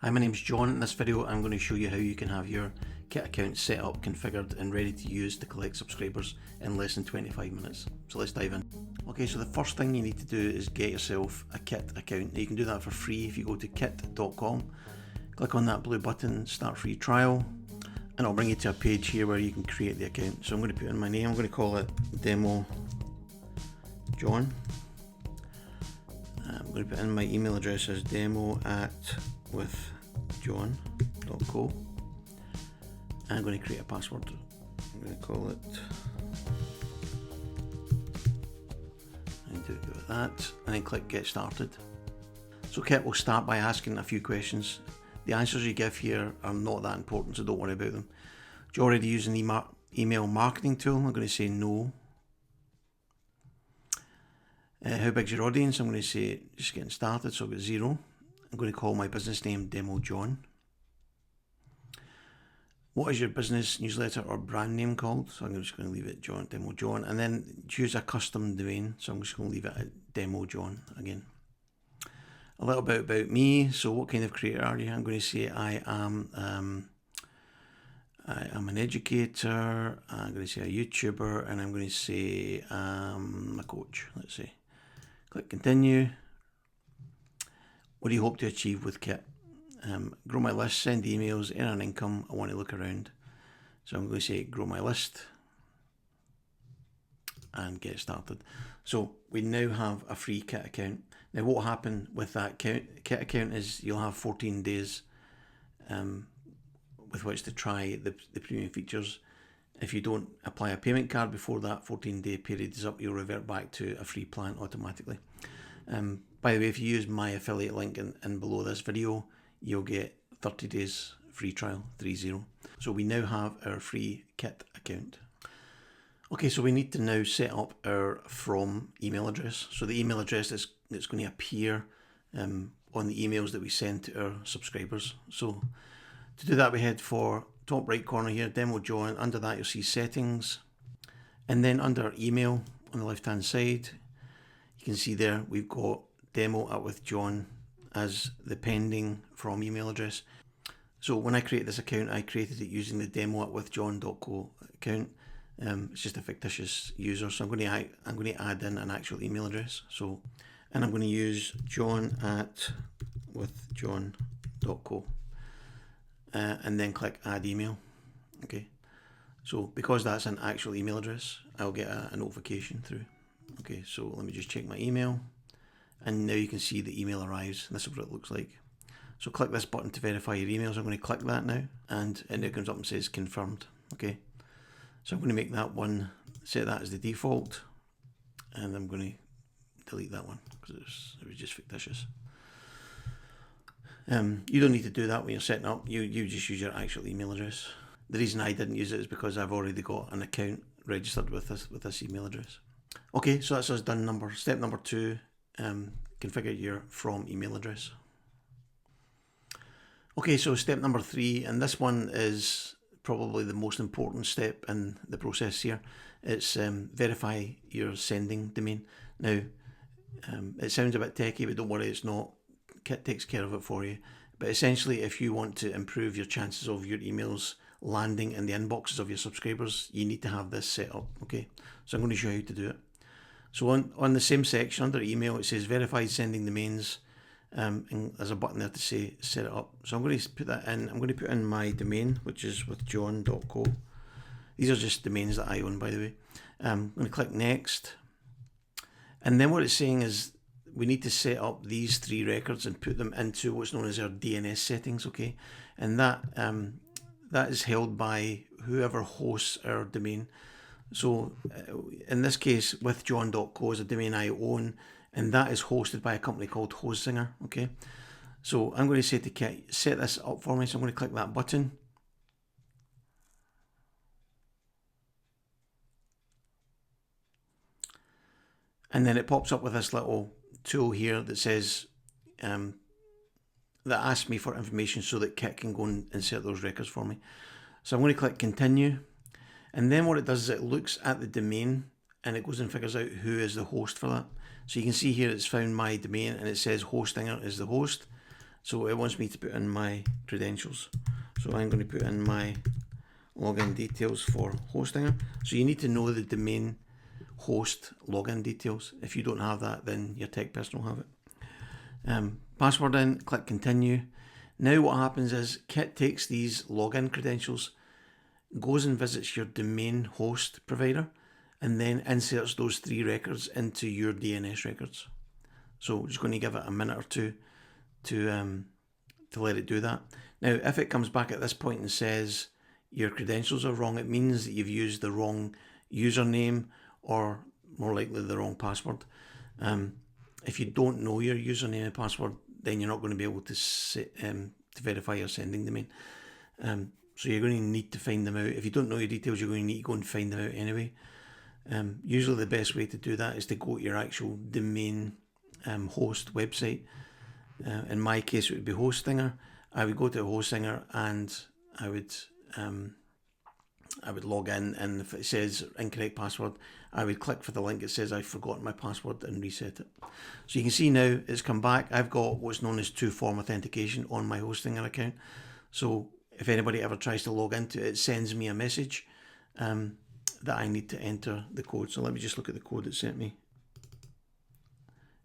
Hi, my name's John. In this video I'm going to show you how you can have your Kit account set up, configured and ready to use to collect subscribers in less than 25 minutes. So let's dive in. Okay, so the first thing you need to do is get yourself a Kit account. Now you can do that for free if you go to kit.com, click on that blue button, start free trial, and it'll bring you to a page here where you can create the account. So I'm going to put in my name, I'm going to call it Demo John. I'm going to put in my email address as demo@withjohn.co. I'm going to create a password. I'm going to call it, and do it with that, and then click get started. So Kit will start by asking a few questions. The answers you give here are not that important, so don't worry about them. Do you already use an email marketing tool? I'm going to say no. How big's your audience? I'm going to say just getting started, so I've got 0. I'm going to call my business name Demo John. What is your business newsletter or brand name called? So I'm just going to leave it Demo John, and then choose a custom domain. So I'm just going to leave it at Demo John again. A little bit about me. So what kind of creator are you? I'm going to say I am an educator. I'm going to say a YouTuber, and I'm going to say I'm a coach. Let's say. Click continue. What do you hope to achieve with Kit? Grow my list, send emails, earn an income. I want to look around. So I'm going to say grow my list and get started. So we now have a free Kit account. Now what will happen with that Kit account is you'll have 14 days with which to try the premium features. If you don't apply a payment card before that 14-day period is up, you'll revert back to a free plan automatically. By the way, if you use my affiliate link in below this video, you'll get 30 days free trial, 30. So we now have our free Kit account. Okay, so we need to now set up our from email address. So the email address that's going to appear on the emails that we send to our subscribers. So to do that, we head for top right corner here, Demo John. Under that, you'll see settings. And then under email on the left-hand side, you can see there we've got demo@withjohn as the pending from email address. So when I created this account, I created it using the demo@withjohn.co account. It's just a fictitious user, so I'm going to add in an actual email address. So, and I'm going to use john@withjohn.co, and then click add email. Okay, so because that's an actual email address, I'll get a notification through. Okay, so let me just check my email, and now you can see the email arrives. And this is what it looks like. So click this button to verify your emails. I'm going to click that now, and it comes up and says confirmed. Okay. So I'm going to make that one, set that as the default, and I'm going to delete that one because it was just fictitious. You don't need to do that when you're setting up. You just use your actual email address. The reason I didn't use it is because I've already got an account registered with this email address. Okay, so that's us done. Step number 2, configure your from email address. Okay, so step number 3, and this one is probably the most important step in the process here. It's verify your sending domain. Now, it sounds a bit techy, but don't worry, it's not. Kit takes care of it for you. But essentially, if you want to improve your chances of your emails landing in the inboxes of your subscribers, you need to have this set up. Okay, so I'm going to show you how to do it. So on the same section under email, it says verify sending domains. And there's a button there to say set it up. So I'm going to put that in. I'm going to put in my domain, which is withjohn.co. These are just domains that I own, by the way. I'm going to click next. And then what it's saying is we need to set up these 3 records and put them into what's known as our DNS settings. Okay, and that is held by whoever hosts our domain. So in this case, withjohn.co is a domain I own, and that is hosted by a company called Hostinger. Okay, so I'm going to say to Kit, set this up for me. So I'm going to click that button. And then it pops up with this little tool here that says, that asks me for information so that Kit can go and insert those records for me. So I'm going to click continue. And then what it does is it looks at the domain and it goes and figures out who is the host for that. So you can see here it's found my domain and it says Hostinger is the host. So it wants me to put in my credentials. So I'm going to put in my login details for Hostinger. So you need to know the domain host login details. If you don't have that, then your tech person will have it. Password in, click continue. Now what happens is Kit takes these login credentials, goes and visits your domain host provider, and then inserts those 3 records into your DNS records. So we're just going to give it a minute or two to let it do that. Now, if it comes back at this point and says your credentials are wrong, it means that you've used the wrong username or more likely the wrong password. If you don't know your username and password, then you're not going to be able to verify your sending domain. So you're going to need to find them out. If you don't know your details, you're going to need to go and find them out anyway. Usually the best way to do that is to go to your actual domain host website. In my case, it would be Hostinger. I would go to Hostinger and I would log in, and if it says incorrect password, I would click for the link that says I've forgotten my password and reset it. So you can see now it's come back. I've got what's known as 2-form authentication on my Hostinger account. So if anybody ever tries to log into it, it sends me a message that I need to enter the code. So let me just look at the code it sent me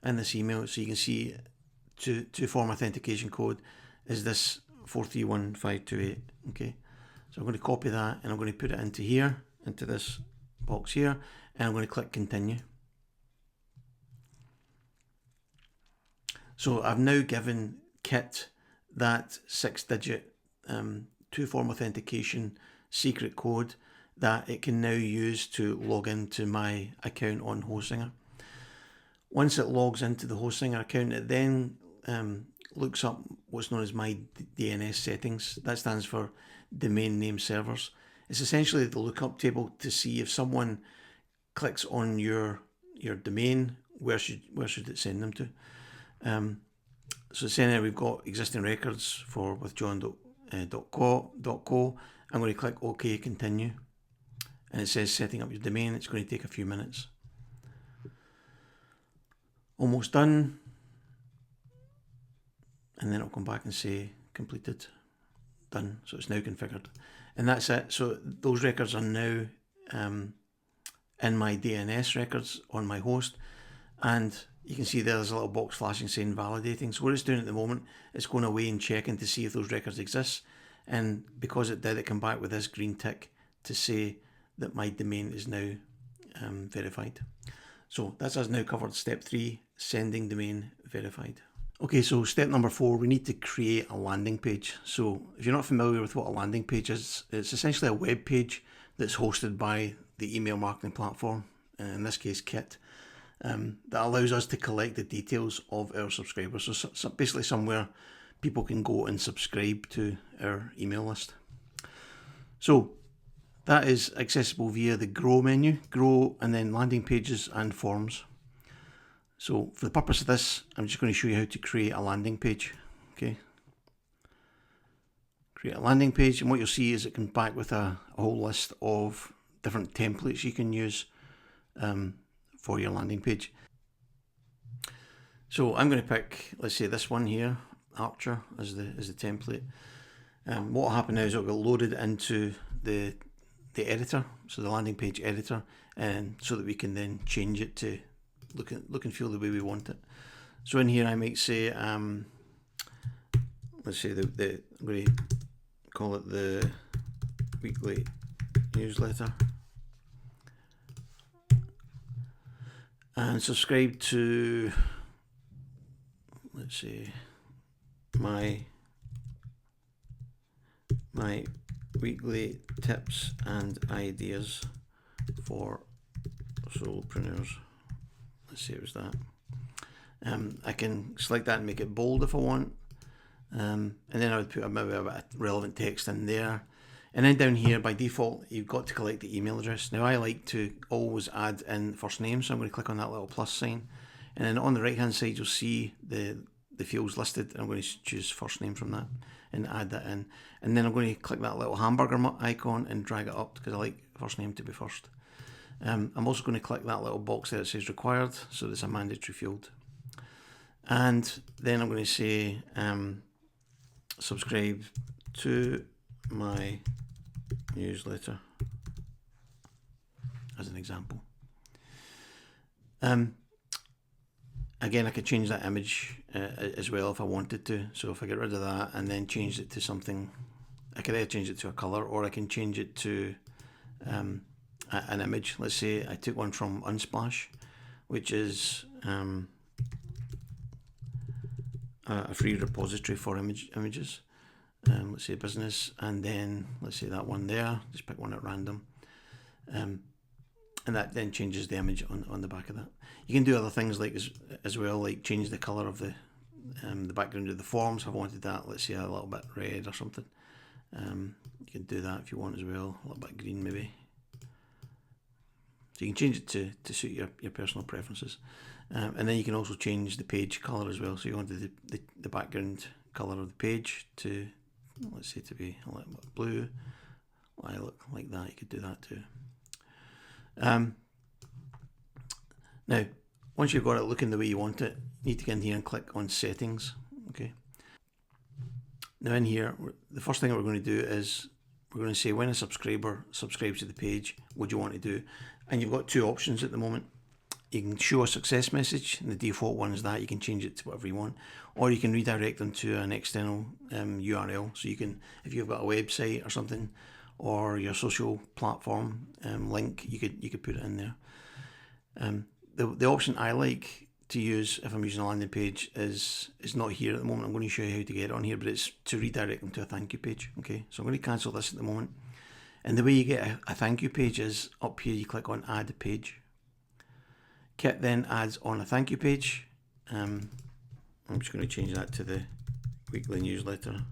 in this email. So you can see 2-form authentication code is this 431528. Okay, so I'm going to copy that and I'm going to put it into here, into this box here, and I'm going to click continue. So I've now given Kit that 6-digit 2-form authentication secret code that it can now use to log into my account on Hostinger. Once it logs into the Hostinger account, it then looks up what's known as my DNS settings. That stands for domain name servers. It's essentially the lookup table to see if someone clicks on your domain, where should it send them to. So saying there we've got existing records for with john.co. I'm going to click OK, continue, and it says setting up your domain. It's going to take a few minutes. Almost done, and then it'll come back and say completed, done. So it's now configured, and that's it. So those records are now in my DNS records on my host, and you can see there's a little box flashing saying validating. So what it's doing at the moment, it's going away and checking to see if those records exist, and because it did, it come back with this green tick to say that my domain is now verified. So that's us now covered step 3, sending domain verified. Okay, so step number 4, we need to create a landing page. So if you're not familiar with what a landing page is, it's essentially a web page that's hosted by the email marketing platform, in this case Kit, that allows us to collect the details of our subscribers. So basically somewhere people can go and subscribe to our email list. So that is accessible via the Grow menu, Grow, and then landing pages and forms. So for the purpose of this, I'm just going to show you how to create a landing page. Okay, create a landing page, and what you'll see is it comes back with a whole list of different templates you can use for your landing page. So I'm going to pick, let's say this one here, Archer, as the template. What will happen now is it'll get loaded into the editor, so the landing page editor, and so that we can then change it to look and feel the way we want it. So in here I might say, let's say I'm going to call it the weekly newsletter, and subscribe to, let's say, my weekly tips and ideas for solopreneurs. Let's say it was that. I can select that and make it bold if I want, and then I would put maybe a bit of relevant text in there. And then down here, by default, you've got to collect the email address. Now I like to always add in first name, so I'm going to click on that little plus sign, and then on the right hand side you'll see the fields listed, and I'm going to choose first name from that and add that in, and then I'm going to click that little hamburger icon and drag it up because I like first name to be first. I'm also going to click that little box there that says required, so it's a mandatory field, and then I'm going to say subscribe to my newsletter, as an example. Again, I could change that image as well if I wanted to. So if I get rid of that and then change it to something, I could either change it to a color or I can change it to an image. Let's say I took one from Unsplash, which is a free repository for images. Let's say business, and then let's say that one there, just pick one at random. And that then changes the image on the back of that. You can do other things like as well, like change the colour of the background of the forms. If I wanted that, let's say a little bit red or something. You can do that if you want as well, a little bit green maybe. So you can change it to suit your personal preferences. And then you can also change the page colour as well. So you wanted the background colour of the page to, let's say, to be a little bit blue, lilac, like that. You could do that too. Now, once you've got it looking the way you want it, you need to get in here and click on settings. Okay. Now in here, the first thing that we're going to do is we're going to say when a subscriber subscribes to the page, what do you want to do? And you've got two options at the moment. You can show a success message, and the default one is that. You can change it to whatever you want, or you can redirect them to an external URL. So you can, if you've got a website or something, or your social platform link, you could put it in there. The option I like to use if I'm using a landing page is not here at the moment. I'm going to show you how to get it on here, but it's to redirect them to a thank you page. Okay, so I'm going to cancel this at the moment. And the way you get a thank you page is up here. You click on add page. Kit then adds on a thank you page. I'm just going to change that to the weekly newsletter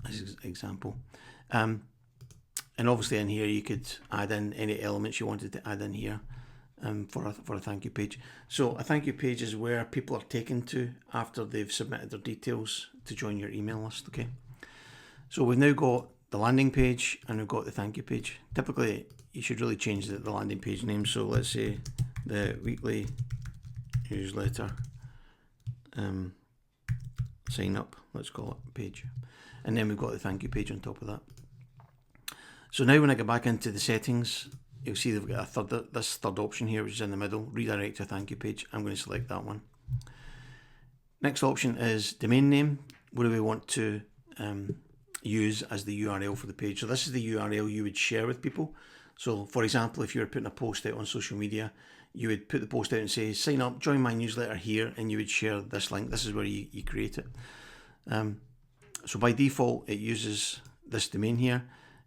as an example. And obviously in here you could add in any elements you wanted to add in here for a thank you page. So a thank you page is where people are taken to after they've submitted their details to join your email list. Okay, so we've now got the landing page and we've got the thank you page. Typically you should really change the landing page name. So let's say the weekly newsletter sign up, let's call it page. And then we've got the thank you page on top of that. So now when I go back into the settings, you'll see they've got this third option here, which is in the middle, redirect to a thank you page. I'm going to select that one. Next option is domain name. What do we want to use as the URL for the page? So this is the URL you would share with people. So for example, if you were putting a post out on social media, you would put the post out and say, sign up, join my newsletter here, and you would share this link. This is where you create it. So by default, it uses this domain here.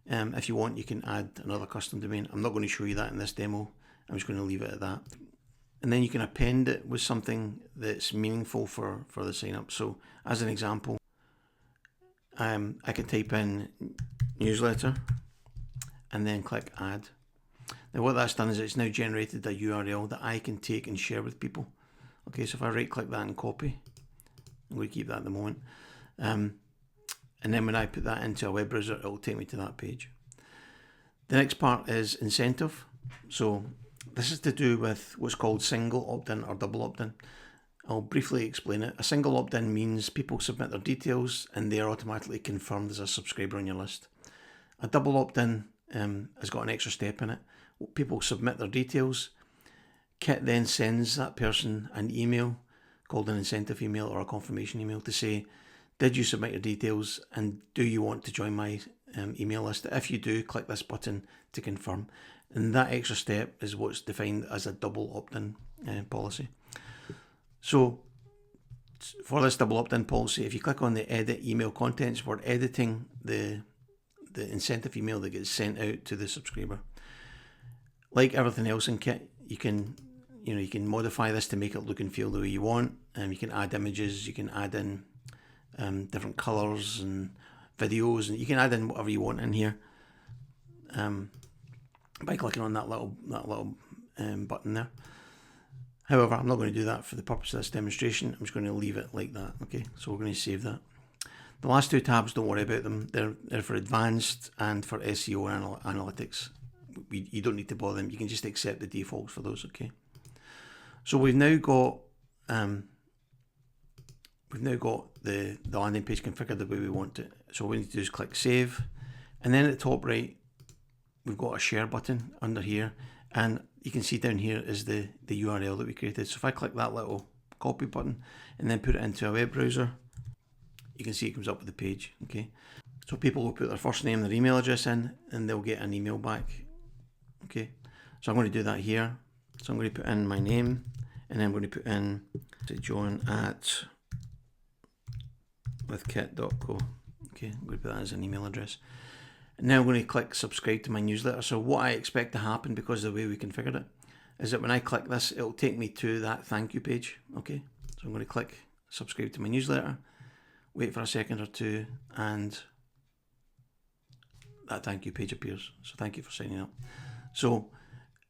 If you want, you can add another custom domain. I'm not going to show you that in this demo. I'm just going to leave it at that. And then you can append it with something that's meaningful for the sign up. So as an example, I can type in newsletter and then click add. Now what that's done is it's now generated a URL that I can take and share with people. Okay, so if I right click that and copy, I'm going to keep that at the moment. And then when I put that into a web browser, it will take me to that page. The next part is incentive. So this is to do with what's called single opt-in or double opt-in. I'll briefly explain it. A single opt-in means people submit their details and they are automatically confirmed as a subscriber on your list. A double opt-in has got an extra step in it. People submit their details. Kit then sends that person an email called an incentive email or a confirmation email to say, did you submit your details and do you want to join my email list? If you do, click this button to confirm. And that extra step is what's defined as a double opt-in policy. So for this double opt-in policy, if you click on the edit email contents, we're editing the incentive email that gets sent out to the subscriber. Like everything else in Kit, you can modify this to make it look and feel the way you want. You can add images, you can add in different colors and videos, and you can add in whatever you want in here by clicking on that little button there. However, I'm not going to do that for the purpose of this demonstration. I'm just going to leave it like that. Okay, so we're going to save that. The last two tabs, don't worry about them. They're for advanced and for SEO and analytics. You don't need to bother them. You can just accept the defaults for those. Okay. So we've now got we've now got the landing page configured the way we want it. So all we need to do is click save, and then at the top right we've got a share button under here, and you can see down here is the URL that we created. So if I click that little copy button and then put it into a web browser, you can see it comes up with the page. Okay, so people will put their first name, their email address in, and they'll get an email back. Okay, so I'm going to do that here. So I'm going to put in my name, and then I'm going to put in john@withkit.co. Okay, I'm going to put that as an email address. And now I'm going to click subscribe to my newsletter. So what I expect to happen, because of the way we configured it, is that when I click this, it'll take me to that thank you page. Okay, so I'm going to click subscribe to my newsletter, wait for a second or two, and that thank you page appears. So thank you for signing up. So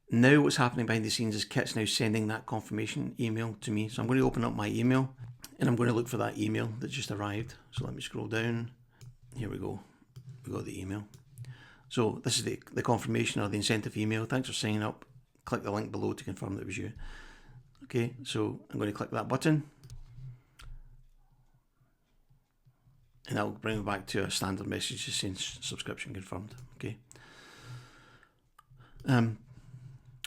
now what's happening behind the scenes is Kit's now sending that confirmation email to me. So I'm going to open up my email, and I'm going to look for that email that just arrived. So let me scroll down. Here we go. We got the email. So this is the confirmation or the incentive email. Thanks for signing up. Click the link below to confirm that it was you. Okay, so I'm going to click that button, and that will bring me back to a standard message just saying subscription confirmed. Okay.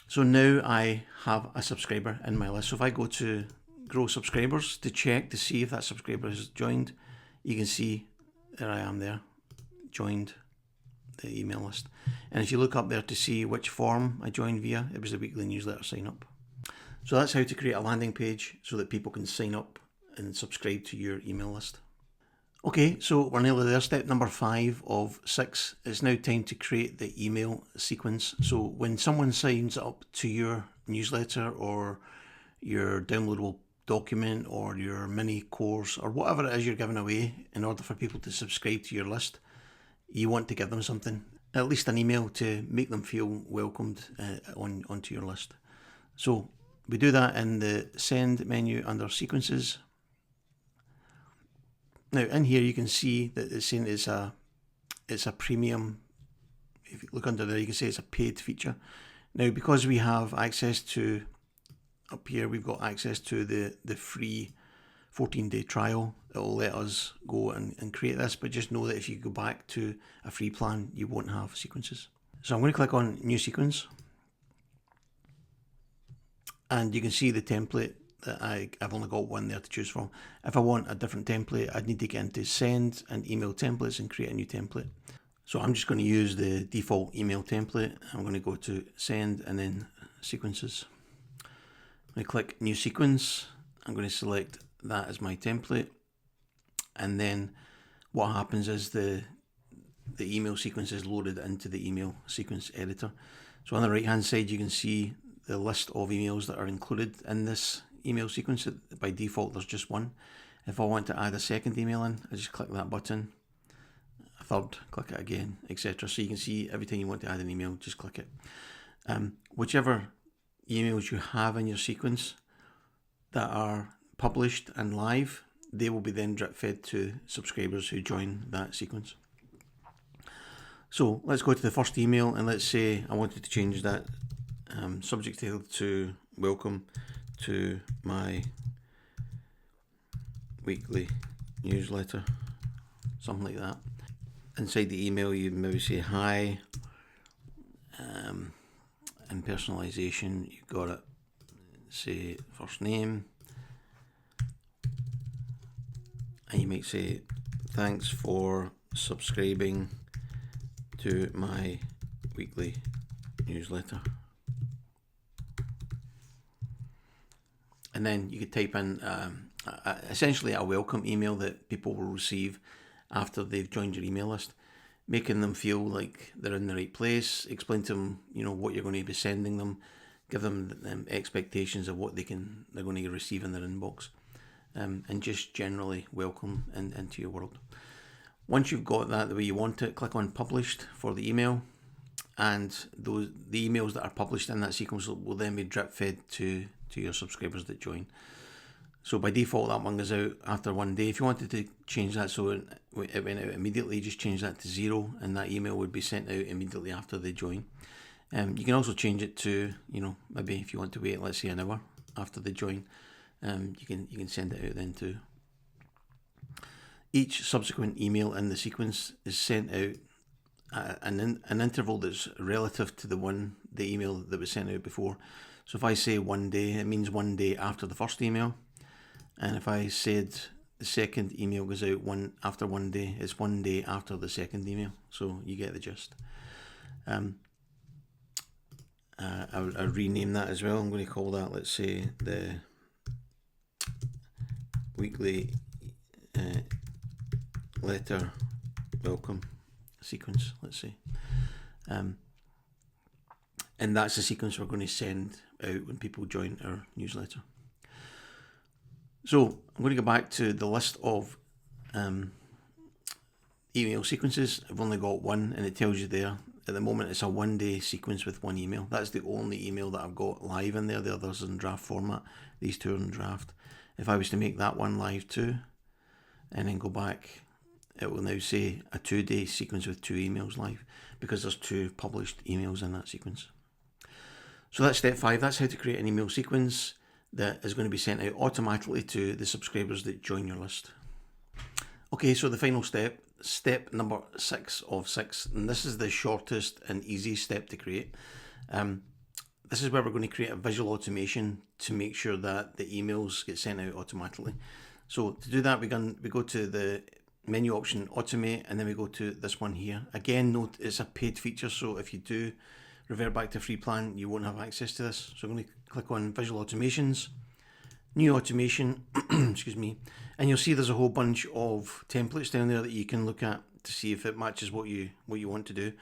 So now I have a subscriber in my list. So if I go to grow subscribers to check to see if that subscriber has joined, you can see there I am there, joined the email list. And if you look up there to see which form I joined via, it was the weekly newsletter sign up. So that's how to create a landing page so that people can sign up and subscribe to your email list. Okay, so we're nearly there. Step number 5 of 6. It's now time to create the email sequence. So when someone signs up to your newsletter or your downloadable document or your mini course or whatever it is you're giving away, in order for people to subscribe to your list, you want to give them something, at least an email to make them feel welcomed onto your list. So we do that in the send menu under sequences. Now in here you can see that it's saying it's a premium. If you look under there, you can see it's a paid feature. Now because we have access to, up here we've got access to the free 14-day trial, it will let us go and create this, but just know that if you go back to a free plan, you won't have sequences. So I'm going to click on new sequence, and you can see the template that I've only got one there to choose from. If I want a different template, I'd need to get into send and email templates and create a new template. So I'm just going to use the default email template. I'm going to go to send and then sequences. I'm going to click new sequence. I'm going to select that as my template, and then what happens is the email sequence is loaded into the email sequence editor. So on the right hand side you can see the list of emails that are included in this email sequence. By default there's just one. If I want to add a second email in, I just click that button, a third, click it again, etc. So you can see every time you want to add an email, just click it. Whichever emails you have in your sequence that are published and live, they will be then drip fed to subscribers who join that sequence. So let's go to the first email, and let's say I wanted to change that subject title to welcome to my weekly newsletter, something like that. Inside the email you maybe say hi, and personalization you've got it, say first name, and you might say thanks for subscribing to my weekly newsletter. And then you could type in essentially a welcome email that people will receive after they've joined your email list, making them feel like they're in the right place. Explain to them, what you're going to be sending them, give them expectations of what they're going to receive in their inbox, and just generally welcome into your world. Once you've got that the way you want it, click on published for the email, and the emails that are published in that sequence will then be drip fed to your subscribers that join. So by default that one goes out after 1 day. If you wanted to change that so it went out immediately, just change that to 0, and that email would be sent out immediately after they join. You can also change it to, maybe if you want to wait, let's say an hour after they join, you can send it out then too. Each subsequent email in the sequence is sent out at an interval that's relative to the email that was sent out before. So if I say 1 day, it means 1 day after the first email. And if I said the second email goes out after 1 day, it's 1 day after the second email. So you get the gist. I'll rename that as well. I'm going to call that, let's say, the weekly letter welcome sequence, let's say. And that's the sequence we're going to send out when people join our newsletter. So I'm going to go back to the list of email sequences. I've only got one, and it tells you there at the moment it's a 1 day sequence with one email. That's the only email that I've got live in there. The others are in draft format. These two are in draft. If I was to make that one live too, and then go back, it will now say a 2 day sequence with 2 emails live, because there's 2 published emails in that sequence. So that's step 5. That's how to create an email sequence that is going to be sent out automatically to the subscribers that join your list. Okay, so the final step, step number 6 of 6, and this is the shortest and easiest step to create. This is where we're going to create a visual automation to make sure that the emails get sent out automatically. So to do that, we go to the menu option, automate, and then we go to this one here. Again, note it's a paid feature, so if you do revert back to free plan, you won't have access to this. So I'm going to click on visual automations, new automation, excuse me, and you'll see there's a whole bunch of templates down there that you can look at to see if it matches what you want to do.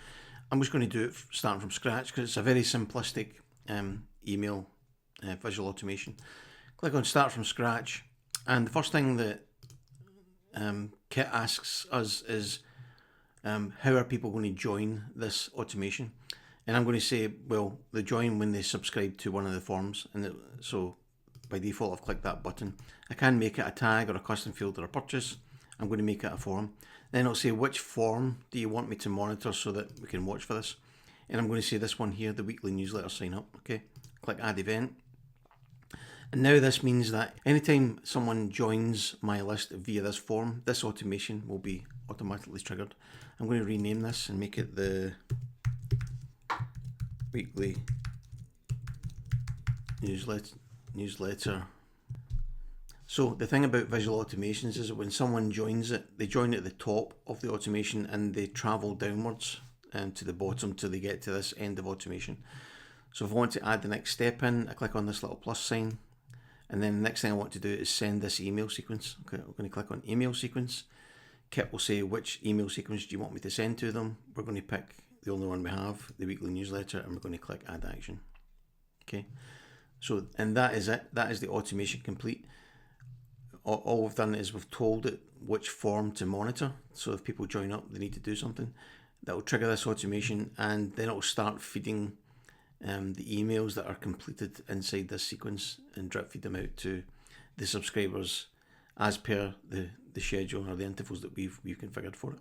I'm just going to do it starting from scratch because it's a very simplistic email visual automation. Click on start from scratch, and the first thing that Kit asks us is how are people going to join this automation? And I'm going to say, well, they join when they subscribe to one of the forms, and so by default I've clicked that button. I can make it a tag or a custom field or a purchase. I'm going to make it a form. Then it'll say which form do you want me to monitor so that we can watch for this. And I'm going to say this one here, the weekly newsletter sign up. Okay, click add event. And now this means that anytime someone joins my list via this form, this automation will be automatically triggered. I'm going to rename this and make it the weekly newsletter. So the thing about visual automations is that when someone joins it, they join at the top of the automation and they travel downwards to the bottom till they get to this end of automation. So if I want to add the next step in, I click on this little plus sign, and then the next thing I want to do is send this email sequence. Okay, I'm going to click on email sequence. Kit will say which email sequence do you want me to send to them. We're going to pick the only one we have, the weekly newsletter, and we're going to click add action. Okay, so and that is it. That is the automation complete. All we've done is we've told it which form to monitor. So if people join up, they need to do something. That will trigger this automation, and then it will start feeding the emails that are completed inside this sequence and drip feed them out to the subscribers as per the schedule or the intervals that we've configured for it.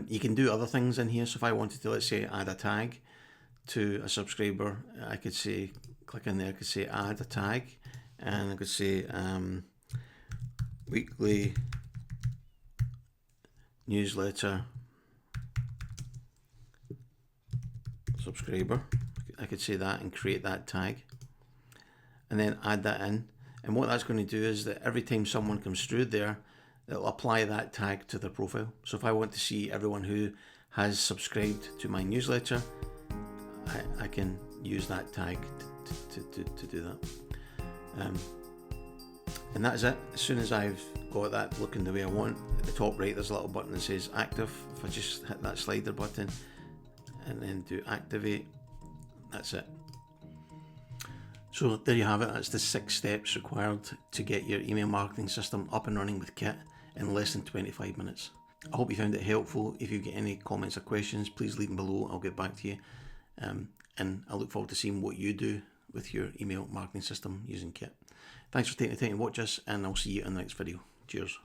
You can do other things in here. So if I wanted to, let's say, add a tag to a subscriber, I could say, click in there, I could say add a tag, and I could say weekly newsletter subscriber. I could say that and create that tag and then add that in. And what that's going to do is that every time someone comes through there, it'll apply that tag to their profile. So if I want to see everyone who has subscribed to my newsletter, I can use that tag to do that. And that's it. As soon as I've got that looking the way I want, at the top right there's a little button that says active. If I just hit that slider button and then do activate, that's it. So there you have it. That's the 6 steps required to get your email marketing system up and running with Kit in less than 25 minutes. I hope you found it helpful. If you get any comments or questions, please leave them below. I'll get back to you. And I look forward to seeing what you do with your email marketing system using Kit. Thanks for taking the time to watch us, and I'll see you in the next video. Cheers.